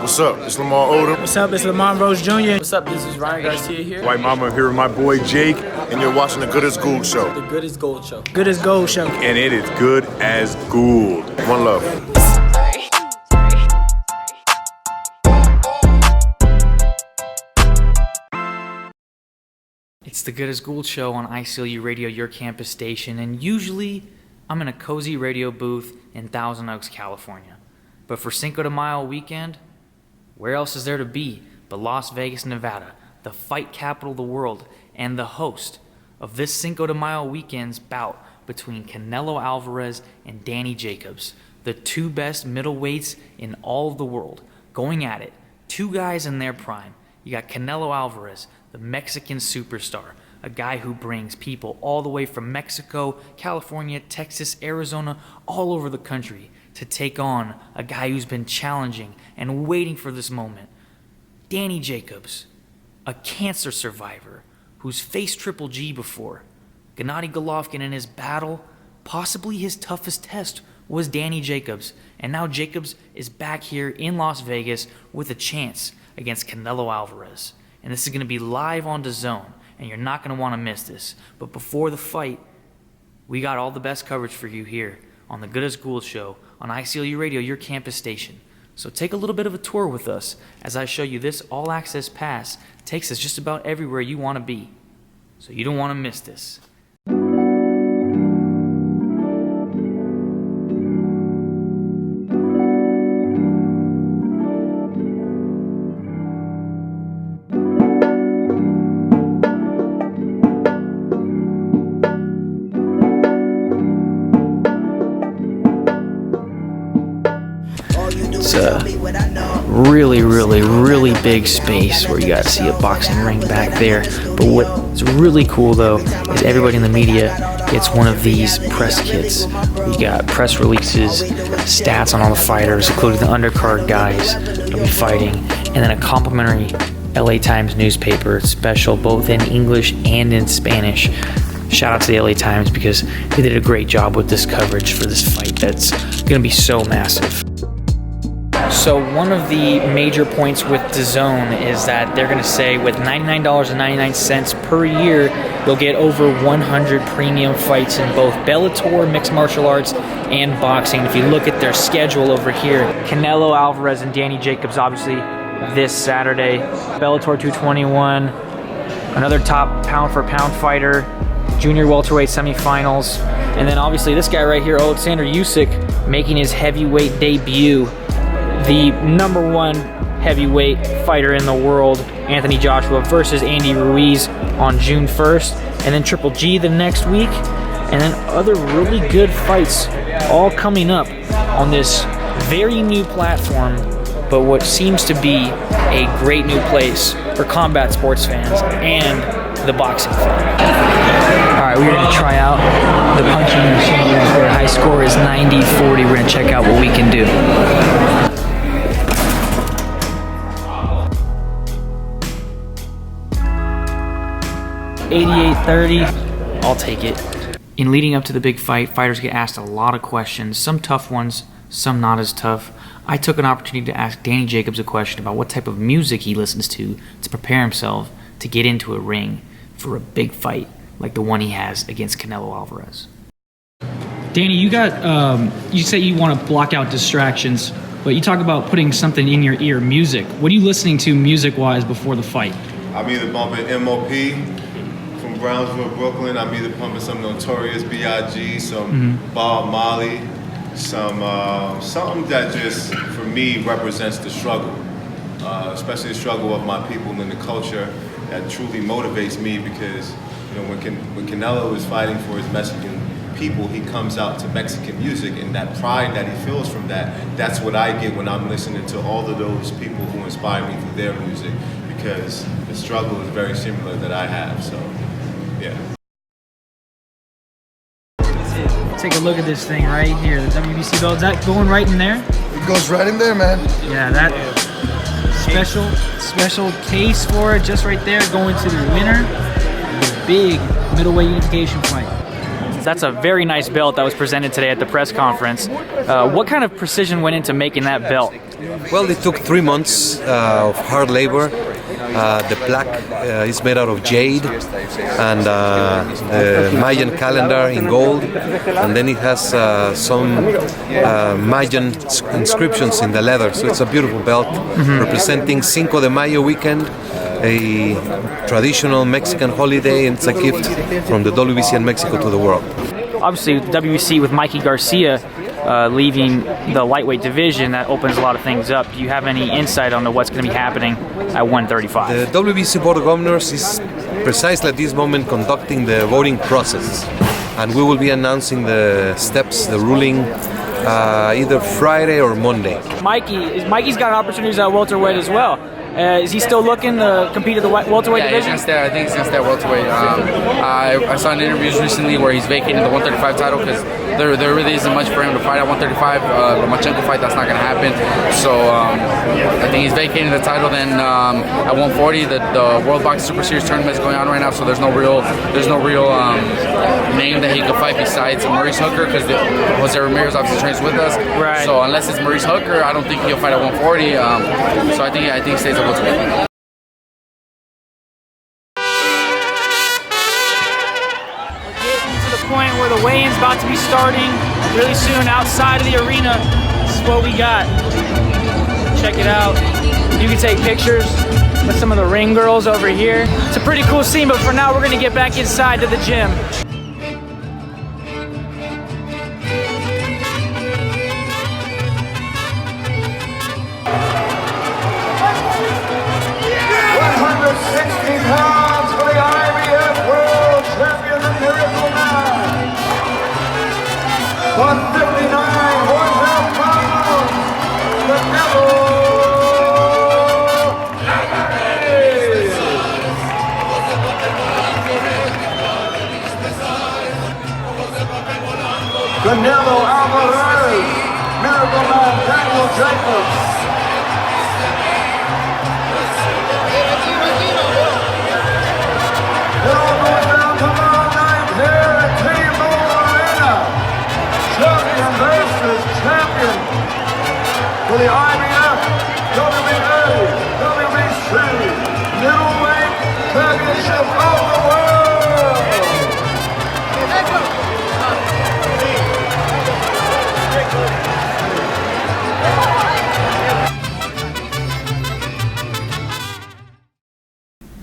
What's up? It's Lamar Odom. What's up? It's Lamar Rose Jr. What's up? This is Ryan Garcia here. White Mama here with my boy Jake, and you're watching the Good As Gould Show. The Good As Gould Show. Good As Gould Show. And it is good as gold. One love. It's the Good As Gould Show on ICLU Radio, your campus station, and usually I'm in a cozy radio booth in Thousand Oaks, California. But for Cinco de Mayo weekend, where else is there to be but Las Vegas, Nevada, the fight capital of the world, and the host of this Cinco de Mayo weekend's bout between Canelo Alvarez and Danny Jacobs, the two best middleweights in all of the world, going at it. Two guys in their prime. You got Canelo Alvarez, the Mexican superstar, a guy who brings people all the way from Mexico, California, Texas, Arizona, all over the country to take on a guy who's been challenging and waiting for this moment. Danny Jacobs, a cancer survivor who's faced Triple G before. Gennady Golovkin in his battle, possibly his toughest test, was Danny Jacobs. And now Jacobs is back here in Las Vegas with a chance against Canelo Alvarez. And this is going to be live on DAZN, and you're not going to want to miss this. But before the fight, we got all the best coverage for you here on the Good As Gould Show on ICLU Radio, your campus station. So take a little bit of a tour with us as I show you this all-access pass takes us just about everywhere you want to be. So you don't want to miss this. It's a really big space where you got to see a boxing ring back there. But what's really cool though is everybody in the media gets one of these press kits. We got press releases, stats on all the fighters, including the undercard guys that'll be fighting, and then a complimentary LA Times newspaper special both in English and in Spanish. Shout out to the LA Times because they did a great job with this coverage for this fight that's going to be so massive. So one of the major points with DAZN is that they're going to say with $99.99 per year, you'll get over 100 premium fights in both Bellator, mixed martial arts, and boxing. If you look at their schedule over here, Canelo Alvarez and Danny Jacobs, obviously, this Saturday. Bellator 221, another top pound-for-pound fighter, junior welterweight semifinals, and then obviously this guy right here, Alexander Usyk, making his heavyweight debut. The #1 heavyweight fighter in the world, Anthony Joshua, versus Andy Ruiz on June 1st, and then Triple G the next week, and then other really good fights all coming up on this very new platform, but what seems to be a great new place for combat sports fans and the boxing fan. All right, we're gonna try out the punching machine right there. High score is 90-40. We're gonna check out what we can do. 88-30, I'll take it. In leading up to the big fight, fighters get asked a lot of questions, some tough ones, some not as tough. I took an opportunity to ask Danny Jacobs a question about what type of music he listens to prepare himself to get into a ring for a big fight like the one he has against Canelo Alvarez. Danny, you say you want to block out distractions, but you talk about putting something in your ear, music. What are you listening to music-wise before the fight? I'm either bumping M.O.P. from Brownsville, Brooklyn. I'm either pumping some Notorious B.I.G., some Bob Marley, something that just, for me, represents the struggle, especially the struggle of my people and the culture that truly motivates me because, you know, when Canelo is fighting for his Mexican people, he comes out to Mexican music, and that pride that he feels from that's what I get when I'm listening to all of those people who inspire me through their music, because the struggle is very similar that I have, so, yeah. Take a look at this thing right here, the WBC belt. Is that going right in there? It goes right in there, man. Yeah, that special case for it, just right there, going to the winner of the big middleweight unification fight. Legends. That's a very nice belt that was presented today at the press conference. What kind of precision went into making that belt? Well, it took 3 months of hard labor. The plaque is made out of jade, and the Mayan calendar in gold, and then it has some Mayan inscriptions in the leather. So it's a beautiful belt representing Cinco De Mayo weekend, a traditional Mexican holiday, and it's a gift from the WBC and Mexico to the world. Obviously, WBC with Mikey Garcia leaving the lightweight division, that opens a lot of things up. Do you have any insight on what's going to be happening at 135? The WBC Board of Governors is precisely at this moment conducting the voting process, and we will be announcing the steps, the ruling, either Friday or Monday. Mikey's got opportunities at welterweight as well. Is he still looking to compete at the welterweight division? I think he's going to stay at welterweight. I saw in interviews recently where he's vacating the 135 title because there really isn't much for him to fight at 135. The Lomachenko fight, that's not going to happen. So I think he's vacating the title. Then at 140, the World Boxing Super Series tournament is going on right now. So there's no real name that he could fight besides Maurice Hooker, because Jose Ramirez obviously trains with us. Right. So unless it's Maurice Hooker, I don't think he'll fight at 140. So I think he stays at welterweight. We're getting to the point where the weigh-in's about to be starting really soon outside of the arena. This is what we got. Check it out. You can take pictures with some of the ring girls over here. It's a pretty cool scene, but for now we're gonna get back inside to the gym. Canelo Alvarez, Miracle Man Canelo-Jacobs. It all goes down tomorrow night here at T-Mobile Arena. Champion versus champion for the IBF, WBA, WBC, middleweight championship of the world.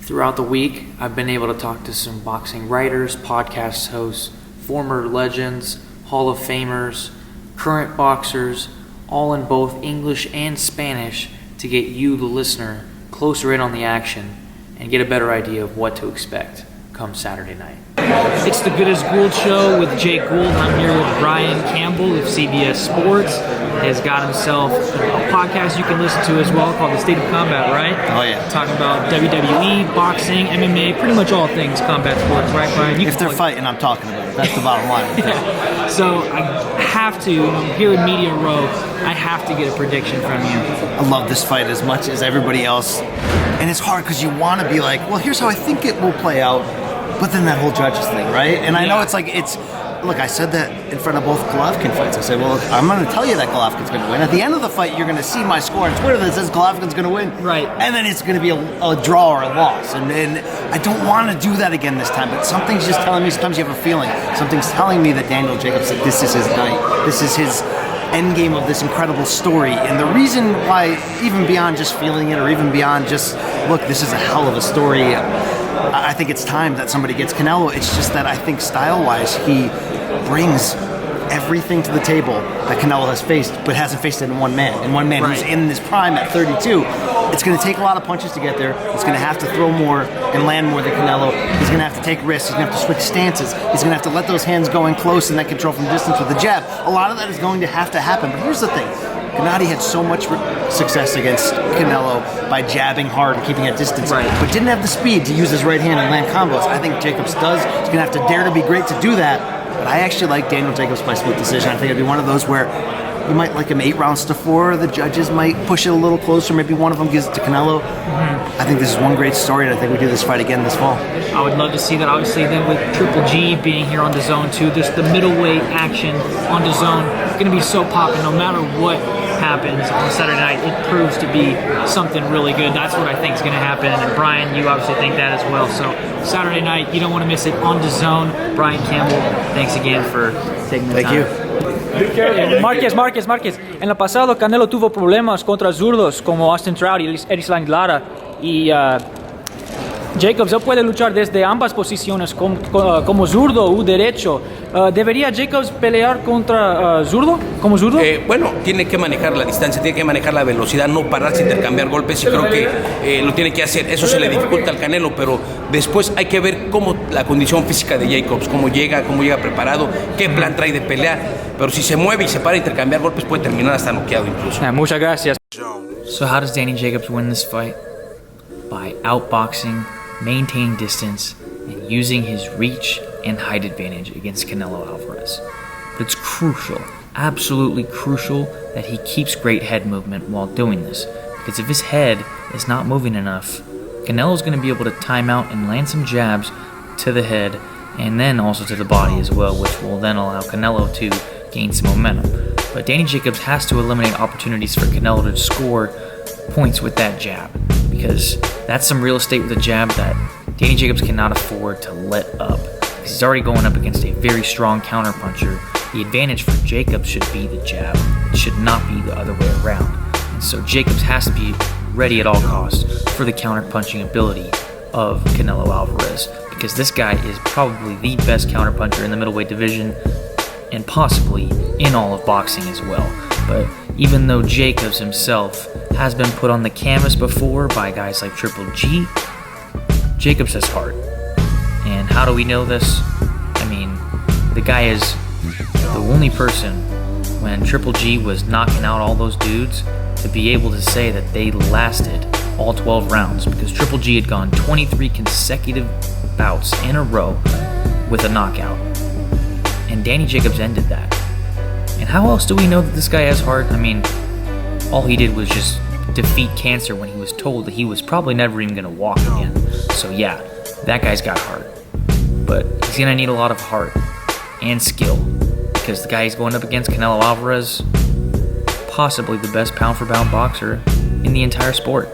Throughout the week, I've been able to talk to some boxing writers, podcast hosts, former legends, Hall of Famers, current boxers, all in both English and Spanish to get you, the listener, closer in on the action and get a better idea of what to expect come Saturday night. It's the Good As Gould Show with Jake Gould. I'm here with Brian Campbell of CBS Sports. He has got himself a podcast you can listen to as well called The State of Combat, right? Oh, yeah. Talking about WWE, boxing, MMA, pretty much all things combat sports, right, Brian? If they're fighting, I'm talking about it. That's the bottom line. So I have to, here in Media Row, I have to get a prediction from you. I love this fight as much as everybody else. And it's hard because you want to be like, well, here's how I think it will play out. But then that whole judges thing, right? And I know it's like, look, I said that in front of both Golovkin fights. I said, well, look, I'm going to tell you that Golovkin's going to win. At the end of the fight, you're going to see my score on Twitter that says Golovkin's going to win. Right. And then it's going to be a draw or a loss. And I don't want to do that again this time. But something's just telling me, sometimes you have a feeling. Something's telling me that Daniel Jacobs, that this is his night. This is his end game of this incredible story. And the reason why, even beyond just feeling it or even beyond just, look, this is a hell of a story, I think it's time that somebody gets Canelo. It's just that I think style-wise, he brings everything to the table that Canelo has faced, but hasn't faced it in one man. In one man who's in his prime at 32. It's going to take a lot of punches to get there. He's going to have to throw more and land more than Canelo. He's going to have to take risks. He's going to have to switch stances. He's going to have to let those hands go in close and then control from distance with the jab. A lot of that is going to have to happen. But here's the thing. Gennady had so much success against Canelo by jabbing hard and keeping at distance, but didn't have the speed to use his right hand and land combos. I think Jacobs does. He's going to have to dare to be great to do that. But I actually like Daniel Jacobs by split decision. I think it'd be one of those where you might like him 8 rounds to 4. The judges might push it a little closer. Maybe one of them gives it to Canelo. I think this is one great story, and I think we do this fight again this fall. I would love to see that. Obviously, then with Triple G being here on DAZN too, this the middleweight action on DAZN going to be so popping. No matter what happens on Saturday night, it proves to be something really good. That's what I think is going to happen. And Brian, you obviously think that as well. So Saturday night, you don't want to miss it on DAZN. Brian Campbell, thanks again for taking the time. Márquez. En el pasado Canelo tuvo problemas contra zurdos como Austin Trout y Erislandy Lara y Jacobs él puede luchar desde ambas posiciones como zurdo o derecho. ¿Debería Jacobs pelear contra zurdo? ¿Como zurdo? Bueno, tiene que manejar la distancia, tiene que manejar la velocidad, no pararse, intercambiar golpes, y creo que lo tiene que hacer. Eso se le dificulta al Canelo, pero después hay que ver cómo la condición física de Jacobs, cómo llega preparado, qué plan trae de pelear. Pero si se mueve y se para a intercambiar golpes, puede terminar hasta noqueado incluso. Muchas gracias. So how does Danny Jacobs win this fight? By outboxing, maintaining distance, and using his reach and height advantage against Canelo Alvarez. But it's crucial, absolutely crucial, that he keeps great head movement while doing this. Because if his head is not moving enough, Canelo's going to be able to time out and land some jabs to the head and then also to the body as well, which will then allow Canelo to gain some momentum. But Danny Jacobs has to eliminate opportunities for Canelo to score points with that jab, because that's some real estate with a jab that Danny Jacobs cannot afford to let up, because he's already going up against a very strong counterpuncher. The advantage for Jacobs should be the jab. It should not be the other way around. And so Jacobs has to be ready at all costs for the counterpunching ability of Canelo Alvarez, because this guy is probably the best counterpuncher in the middleweight division and possibly in all of boxing as well. But even though Jacobs himself has been put on the canvas before by guys like Triple G, Jacobs has heart. And how do we know this? I mean, the guy is the only person, when Triple G was knocking out all those dudes, to be able to say that they lasted all 12 rounds, because Triple G had gone 23 consecutive bouts in a row with a knockout. And Danny Jacobs ended that. And how else do we know that this guy has heart? I mean, all he did was just defeat cancer when he was told that he was probably never even going to walk again. So yeah, that guy's got heart. But he's going to need a lot of heart and skill, because the guy he's going up against, Canelo Alvarez, possibly the best pound-for-pound boxer in the entire sport.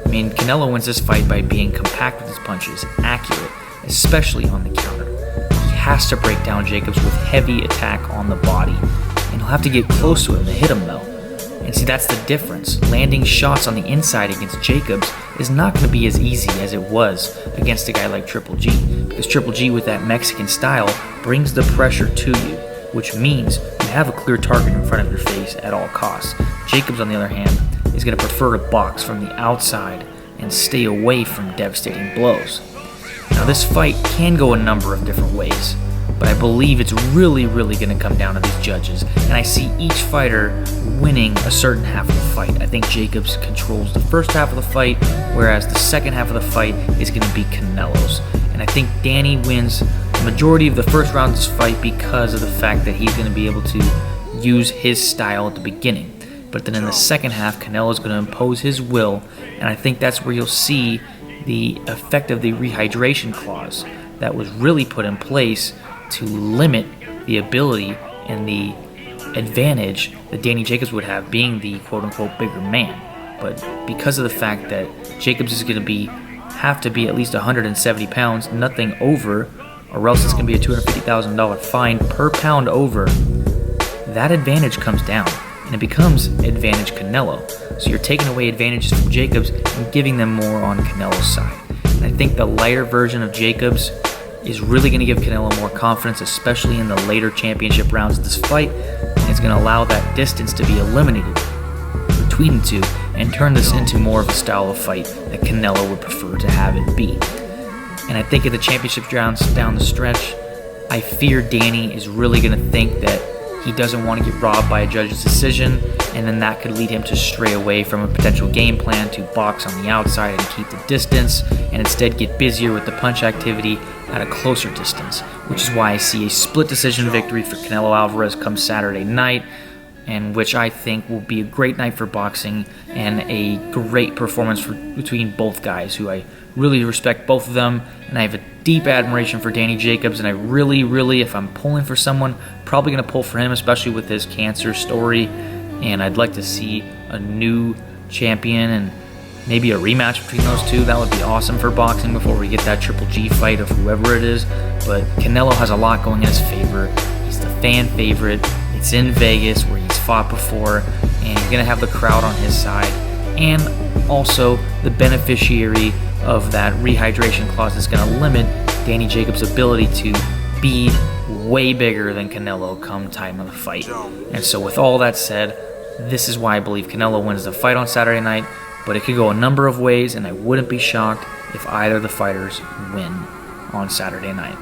I mean, Canelo wins this fight by being compact with his punches, accurate, especially on the counter. He has to break down Jacobs with heavy attack on the body, and he'll have to get close to him to hit him though. And see, that's the difference. Landing shots on the inside against Jacobs is not going to be as easy as it was against a guy like Triple G, because Triple G with that Mexican style brings the pressure to you, which means you have a clear target in front of your face at all costs. Jacobs, on the other hand, is going to prefer to box from the outside and stay away from devastating blows. Now, this fight can go a number of different ways, but I believe it's really going to come down to these judges, and I see each fighter winning a certain half of the fight. I think Jacobs controls the first half of the fight, whereas the second half of the fight is going to be Canelo's. And I think Danny wins the majority of the first round of this fight because of the fact that he's going to be able to use his style at the beginning. But then in the second half, Canelo's going to impose his will, and I think that's where you'll see the effect of the rehydration clause that was really put in place to limit the ability and the advantage that Danny Jacobs would have being the quote-unquote bigger man. But because of the fact that Jacobs is going to have to be at least 170 pounds, nothing over, or else it's going to be a $250,000 fine per pound over, that advantage comes down, and it becomes advantage Canelo. So you're taking away advantages from Jacobs and giving them more on Canelo's side. And I think the lighter version of Jacobs is really going to give Canelo more confidence, especially in the later championship rounds of this fight, and it's going to allow that distance to be eliminated between the two and turn this into more of a style of fight that Canelo would prefer to have it be. And I think in the championship rounds down the stretch, I fear Danny is really going to think that he doesn't want to get robbed by a judge's decision, and then that could lead him to stray away from a potential game plan to box on the outside and keep the distance, and instead get busier with the punch activity at a closer distance, which is why I see a split decision victory for Canelo Alvarez come Saturday night. and which I think will be a great night for boxing and a great performance between both guys, who I really respect both of them, and I have a deep admiration for Danny Jacobs, and I really, if I'm pulling for someone, probably going to pull for him, especially with his cancer story, and I'd like to see a new champion and maybe a rematch between those two. That would be awesome for boxing before we get that Triple G fight of whoever it is. But Canelo has a lot going in his favor. He's the fan favorite. It's in Vegas where he's fought before, and he's going to have the crowd on his side, and also the beneficiary of that rehydration clause that's going to limit Danny Jacobs' ability to be way bigger than Canelo come time of the fight. And so with all that said, this is why I believe Canelo wins the fight on Saturday night, but it could go a number of ways, and I wouldn't be shocked if either of the fighters win on Saturday night.